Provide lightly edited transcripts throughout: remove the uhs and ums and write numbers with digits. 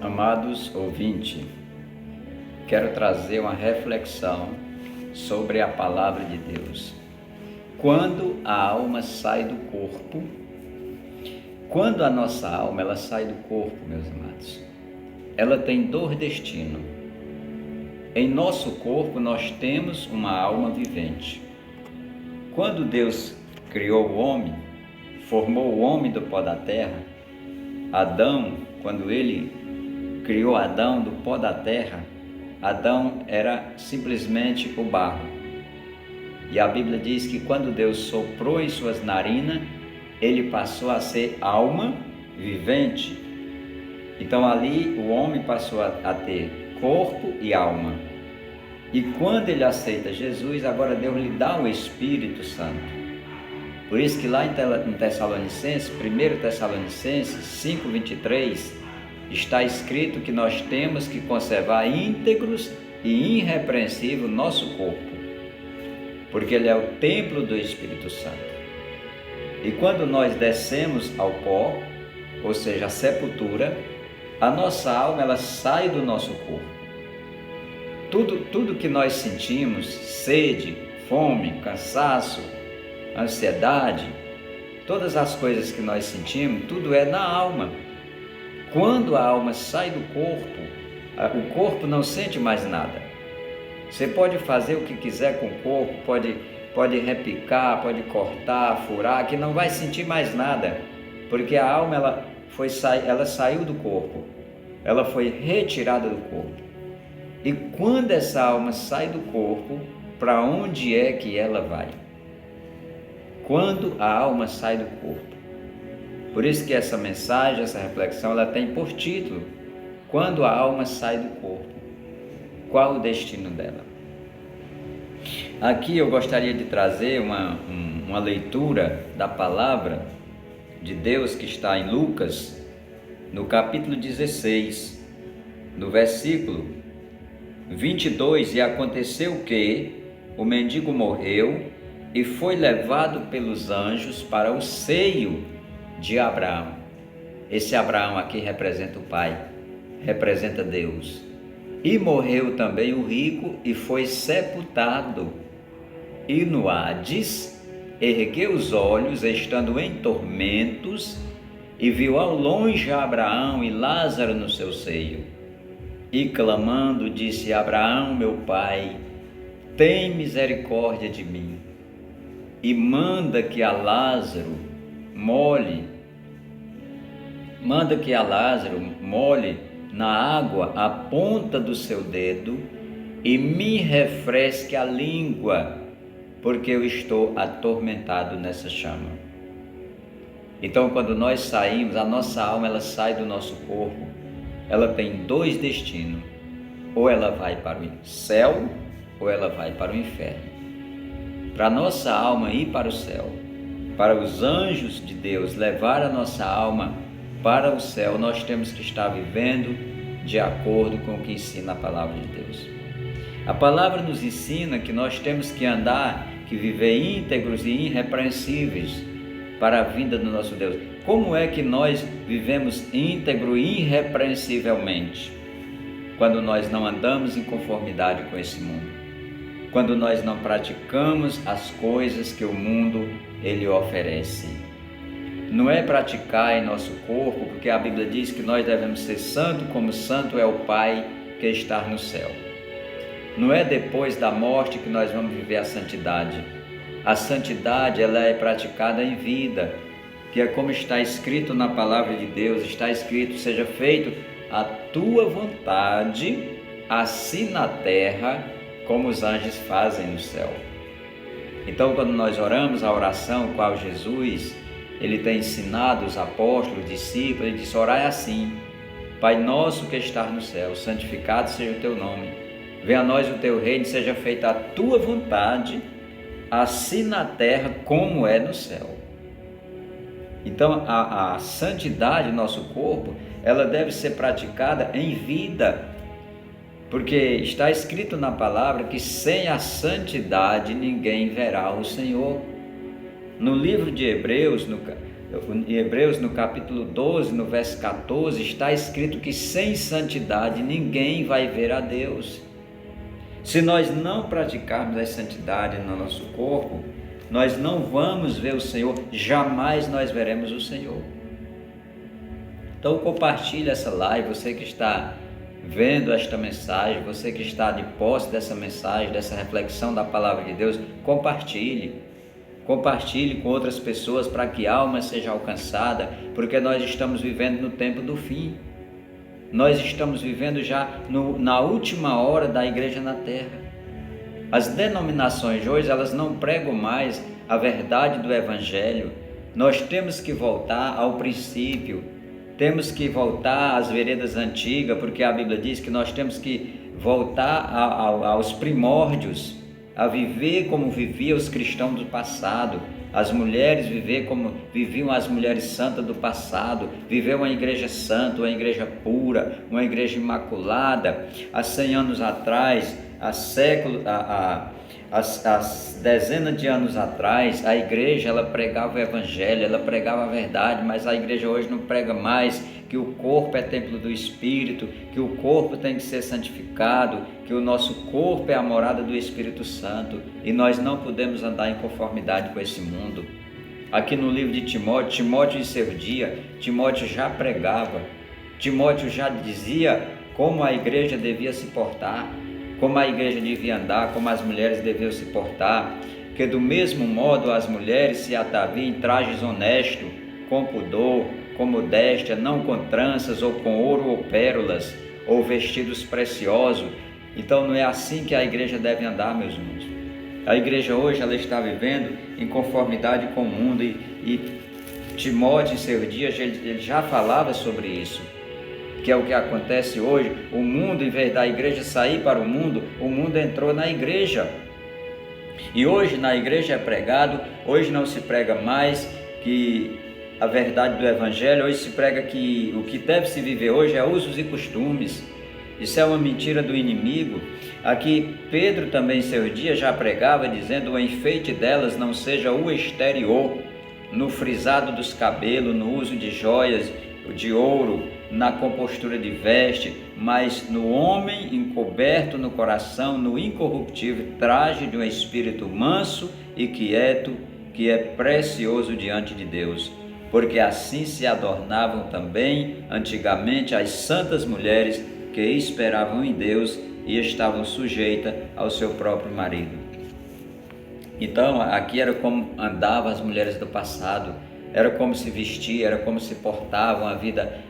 Amados ouvintes, quero trazer uma reflexão sobre a palavra de Deus. Quando a alma sai do corpo, quando a nossa alma ela sai do corpo, meus amados, ela tem dois destinos. Em nosso corpo nós temos uma alma vivente. Quando Deus criou o homem, formou o homem do pó da terra, Adão, quando ele criou Adão do pó da terra, Adão era simplesmente o barro. E a Bíblia diz que quando Deus soprou em suas narinas, ele passou a ser alma vivente. Então ali o homem passou a ter corpo e alma. E quando ele aceita Jesus, agora Deus lhe dá o Espírito Santo. Por isso que lá em Tessalonicenses, 1 Tessalonicenses 5:23, está escrito que nós temos que conservar íntegros e irrepreensível o nosso corpo, porque ele é o templo do Espírito Santo. E quando nós descemos ao pó, ou seja, a sepultura, a nossa alma ela sai do nosso corpo. Tudo que nós sentimos, sede, fome, cansaço, ansiedade, todas as coisas que nós sentimos, tudo é na alma. Quando a alma sai do corpo, o corpo não sente mais nada. Você pode fazer o que quiser com o corpo, pode repicar, pode cortar, furar, que não vai sentir mais nada, porque a alma ela saiu do corpo, ela foi retirada do corpo. E quando essa alma sai do corpo, para onde é que ela vai? Quando a alma sai do corpo. Por isso que essa mensagem, essa reflexão, ela tem por título: quando a alma sai do corpo, qual o destino dela? Aqui eu gostaria de trazer uma leitura da palavra de Deus que está em Lucas, no capítulo 16, no versículo 22, e aconteceu que o mendigo morreu e foi levado pelos anjos para o seio de Abraão. Esse Abraão aqui representa o Pai, representa Deus. E morreu também o rico e foi sepultado. E no Hades ergueu os olhos, estando em tormentos, e viu ao longe Abraão e Lázaro no seu seio. E clamando disse: Abraão, meu pai, tem misericórdia de mim, e manda que a Lázaro molhe na água a ponta do seu dedo e me refresque a língua, porque eu estou atormentado nessa chama. Então, quando nós saímos, a nossa alma ela sai do nosso corpo, ela tem dois destinos: ou ela vai para o céu, ou ela vai para o inferno. Para a nossa alma ir para o céu, para os anjos de Deus levar a nossa alma para o céu, nós temos que estar vivendo de acordo com o que ensina a palavra de Deus. A palavra nos ensina que nós temos que andar, que viver íntegros e irrepreensíveis para a vinda do nosso Deus. Como é que nós vivemos íntegro e irrepreensivelmente? Quando nós não andamos em conformidade com esse mundo. Quando nós não praticamos as coisas que o mundo ele oferece. Não é praticar em nosso corpo, porque a Bíblia diz que nós devemos ser santos como santo é o Pai que está no céu. Não é depois da morte que nós vamos viver a santidade. A santidade ela é praticada em vida, que é como está escrito na palavra de Deus, está escrito: seja feito a tua vontade, assim na terra como os anjos fazem no céu. Então, quando nós oramos a oração qual Jesus ele tem ensinado os apóstolos, os discípulos, ele disse: orai assim: Pai nosso que estás no céu, santificado seja o teu nome, venha a nós o teu reino, seja feita a tua vontade, assim na terra como é no céu. Então a santidade do nosso corpo, ela deve ser praticada em vida, porque está escrito na palavra que sem a santidade ninguém verá o Senhor. No livro de Hebreus, Em Hebreus, no capítulo 12, no verso 14, está escrito que sem santidade ninguém vai ver a Deus. Se nós não praticarmos a santidade no nosso corpo, nós não vamos ver o Senhor, jamais nós veremos o Senhor. Então compartilhe essa live, você que está vendo esta mensagem, você que está de posse dessa mensagem, dessa reflexão da palavra de Deus, compartilhe com outras pessoas para que a alma seja alcançada, porque nós estamos vivendo no tempo do fim. Nós estamos vivendo já na última hora da igreja na terra. As denominações hoje, elas não pregam mais a verdade do Evangelho. Nós temos que voltar ao princípio, temos que voltar às veredas antigas, porque a Bíblia diz que nós temos que voltar aos primórdios, a viver como viviam os cristãos do passado, as mulheres viver como viviam as mulheres santas do passado, viver uma igreja santa, uma igreja pura, uma igreja imaculada. Há 100 anos atrás, há dezenas de anos atrás, a igreja ela pregava o evangelho, ela pregava a verdade, mas a igreja hoje não prega mais que o corpo é templo do Espírito, que o corpo tem que ser santificado, que o nosso corpo é a morada do Espírito Santo, e nós não podemos andar em conformidade com esse mundo. Aqui no livro de Timóteo em seu dia, Timóteo já pregava, Timóteo já dizia como a igreja devia se portar, como a igreja devia andar, como as mulheres deviam se portar, que do mesmo modo as mulheres se ataviam em trajes honestos, com pudor, com modéstia, não com tranças ou com ouro ou pérolas, ou vestidos preciosos. Então não é assim que a igreja deve andar, meus irmãos. A igreja hoje ela está vivendo em conformidade com o mundo, e Timóteo em seus dias ele já falava sobre isso, que é o que acontece hoje. O mundo, em vez da igreja sair para o mundo entrou na igreja. E hoje na igreja é pregado, hoje não se prega mais que a verdade do evangelho, hoje se prega que o que deve se viver hoje é usos e costumes. Isso é uma mentira do inimigo. Aqui Pedro também em seu dia já pregava dizendo: o enfeite delas não seja o exterior, no frisado dos cabelos, no uso de joias, de ouro, na compostura de veste, mas no homem encoberto no coração, no incorruptível traje de um espírito manso e quieto, que é precioso diante de Deus. Porque assim se adornavam também antigamente as santas mulheres que esperavam em Deus e estavam sujeitas ao seu próprio marido. Então aqui era como andavam as mulheres do passado, era como se vestia, era como se portava,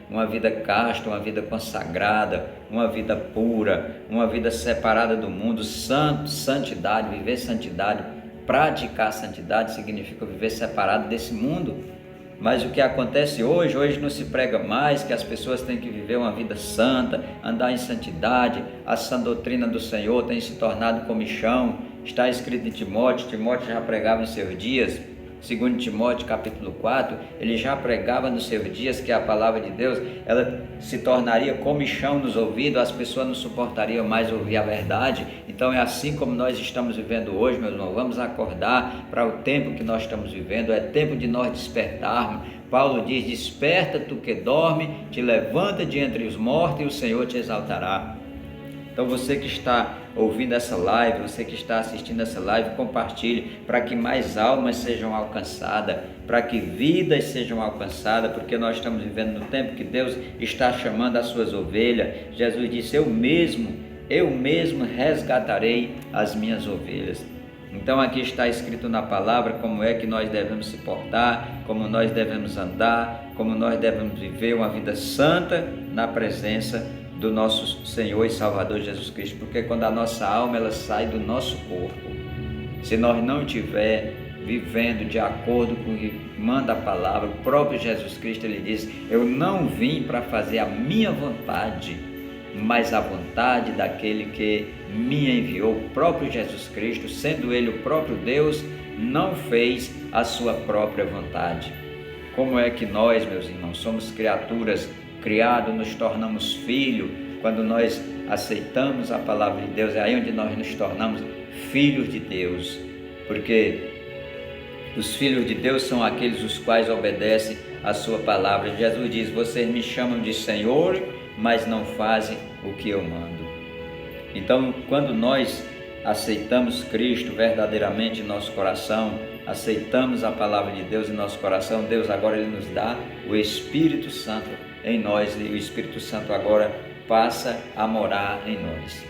uma vida casta, uma vida consagrada, uma vida pura, uma vida separada do mundo. Santidade, viver santidade, praticar santidade significa viver separado desse mundo. Mas o que acontece hoje não se prega mais que as pessoas têm que viver uma vida santa, andar em santidade. A sã doutrina do Senhor tem se tornado comichão. Está escrito em Timóteo já pregava em seus dias. Segundo Timóteo capítulo 4, ele já pregava nos seus dias que a palavra de Deus ela se tornaria comichão nos ouvidos, as pessoas não suportariam mais ouvir a verdade. Então é assim como nós estamos vivendo hoje, meus irmãos. Vamos acordar para o tempo que nós estamos vivendo, é tempo de nós despertarmos. Paulo diz: desperta tu que dorme, te levanta de entre os mortos e o Senhor te exaltará. Então você que está ouvindo essa live, você que está assistindo essa live, compartilhe para que mais almas sejam alcançadas, para que vidas sejam alcançadas, porque nós estamos vivendo no tempo que Deus está chamando as suas ovelhas. Jesus disse: eu mesmo resgatarei as minhas ovelhas. Então aqui está escrito na palavra como é que nós devemos se portar, como nós devemos andar, como nós devemos viver uma vida santa na presença do nosso Senhor e Salvador Jesus Cristo. Porque quando a nossa alma ela sai do nosso corpo, se nós não estiver vivendo de acordo com o que manda a palavra, o próprio Jesus Cristo ele diz: eu não vim para fazer a minha vontade, mas a vontade daquele que me enviou. O próprio Jesus Cristo, sendo ele o próprio Deus, não fez a sua própria vontade. Como é que nós, meus irmãos, somos criaturas criados, nos tornamos filhos, quando nós aceitamos a palavra de Deus, é aí onde nós nos tornamos filhos de Deus, porque Os filhos de Deus são aqueles os quais obedecem a sua palavra. Jesus diz: vocês me chamam de Senhor, mas não fazem o que eu mando. Então, quando nós aceitamos Cristo verdadeiramente em nosso coração, aceitamos a palavra de Deus em nosso coração, Deus agora Ele nos dá o Espírito Santo em nós, e o Espírito Santo agora passa a morar em nós.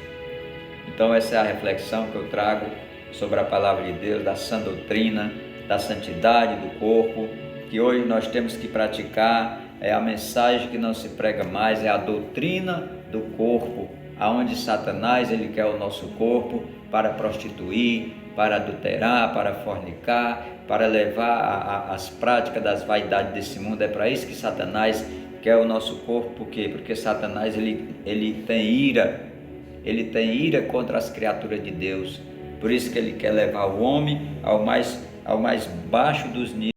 Então essa é a reflexão que eu trago sobre a palavra de Deus, da sã doutrina, da santidade do corpo, que hoje nós temos que praticar. É a mensagem que não se prega mais, é a doutrina do corpo, aonde Satanás ele quer o nosso corpo para prostituir, para adulterar, para fornicar, para levar as práticas das vaidades desse mundo. É para isso que Satanás quer o nosso corpo. Por quê? Porque Satanás ele tem ira contra as criaturas de Deus. Por isso que ele quer levar o homem ao mais baixo dos níveis